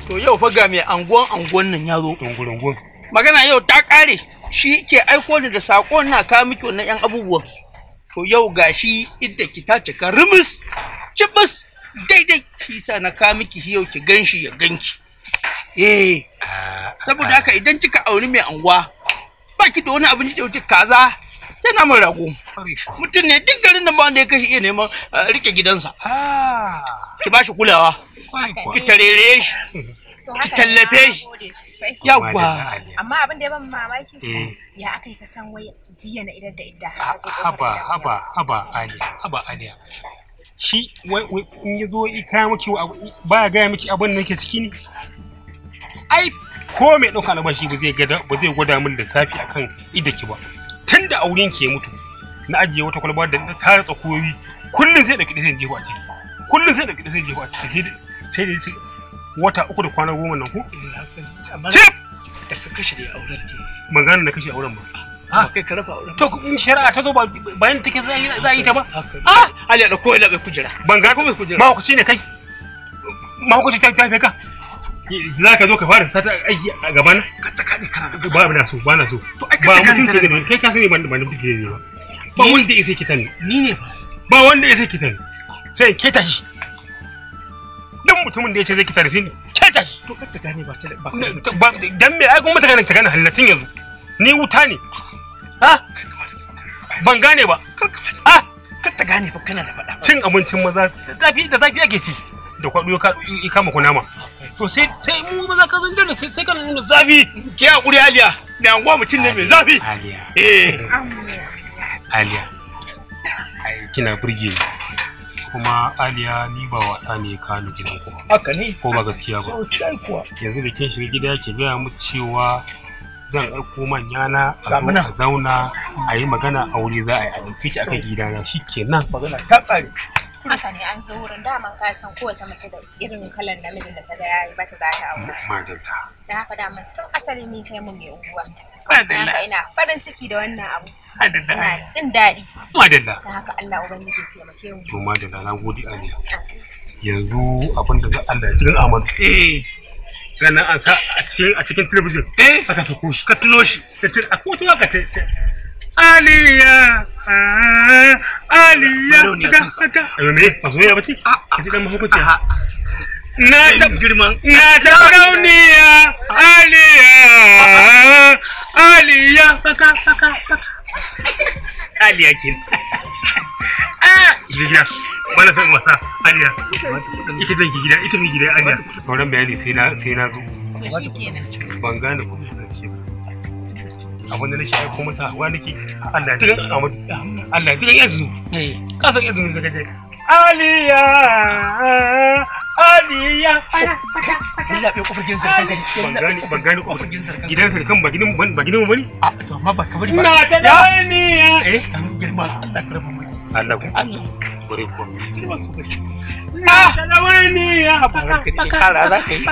To yau fa ga mai anguwan nan ya zo. Dungurungun. Magana yau ta kare. Shi ke aiko ni da sako na kawo miki wannan yan abubuwan. To yau gashi idda ki ta cika rumus. Cibus daidai. Shi sa na kawo miki shi yau ki ganshi ya ganki. Saboda haka idan kika auri mai anguwa baki da wani abinci da wuce kaza sai na mun rago. Mutum ne duk garin nan ba wanda ya kashi iya neman rike gidansa. Ki ba shi kulawa. Ki tarere shi. Ki tallafe shi. Yawwa. Amma abin da ya ban mamaki ya akai ka san wai jiya na idar da idda haba aliya. Shi wai in yazo i kaya miki ba ya gaya miki abin da nake ciki ne. Ai ko mai dauka albashi ba zai gwada min da safi akan idda ki ba. Tunda auren ki ya mutu na ajiye wata kwalba da ta tare tsakoyi kullun sai da kidi sai jefa a ciki. Kullun sai da kidi sai jefa a ciki sai da wata 3 da kwana 10 nan ko? Cip! Da ka kashe da auren te. Ban gane da kashe auren ba. Kai ka rafa auren. To in shari'a ta zo ba bayan take za a yi ta ba. Ali da koyi labe kujera. Ban ga kuma kujera. Ma hukunci ne kai. Ma hukunci ta tafe ka. Za ka zo ka fara sata aiki a gaba na? Ka ta kane kana. Ba na so. Ba mutunci ne kai ka sani ban mutunci ne ba. Ba wanda ya sai kitani. Ni ne ba. Ba wanda ya sai kitani. Sai ke tashi. Dan mutumin da ya ce zai kitani sai ke tashi. To ka ta gane ba dan me ai kuma ta gane hallatin yanzu. Ni wuta ne. Ban gane ba. Ka ta gane ba kana da faɗa. Cin abincin maza da zafi ake ci. Da kwaɗo ya kama kunama. To sai mu maza ka zan dole sai ka nuna zafi. Ki hakuri Aliya. Mai anguwa mutum ne mai zafi. Aliya. Ai kina burge ni. Kuma Aliya ni ba wasa ne ka ni gidan ku. Haka ne. Ko ba gaskiya ba. Sosai kuwa. Yanzu da kin shiga gida ke gaya mu cewa zan aiko manyana a zauna a yi magana aure za a yi a ɗauke ki aka gidana shikenan. Magana ta ƙare. haka ne an zo wurin daman ka san kowace mace da irin kalar namijin da ta ga yayi mata za ta aure. Madalla. Da haka daman tun asali ni kai mu mai unguwa. Madalla. Haka ina farin ciki da wannan abu. Madalla. Ina jin daɗi. Madalla. Da haka Allah ubangiji ya taimake mu. To madalla na gode Allah. Yanzu abin da Allah ya cikin Ahmad. Sannan an sa a cikin talabijin. Aka sako shi. Ka tuno shi. A kotu aka ta Aliya, Aliya, haka. Ayo me? Ba soyayya bace? Ka ji dan mahaukaci. Na ta girman. Na ta rauniya, Aliya, Aliya, haka. Aliya kin. Shiga gida. Bana san wasa, Aliya. Ita zan ki gida, ita mi gida Aliya. Sauran bayani sai na zo. To shikenan. Ban gane ko ce ba. Abin da nake aiko mata wa nake Allah cikin Ahmadu Allah cikin yanzu ka san yanzu zaka je Aliya Allah bai kofar gidan sarkan gari ban gani kofar gidan sarkan ba gidan bane to amma ba ka bari ba na ta daniya dan girma Allah ka rabu mu Allah ku Allah bare ko girma ku bari na ta daniya haka kara za ka yi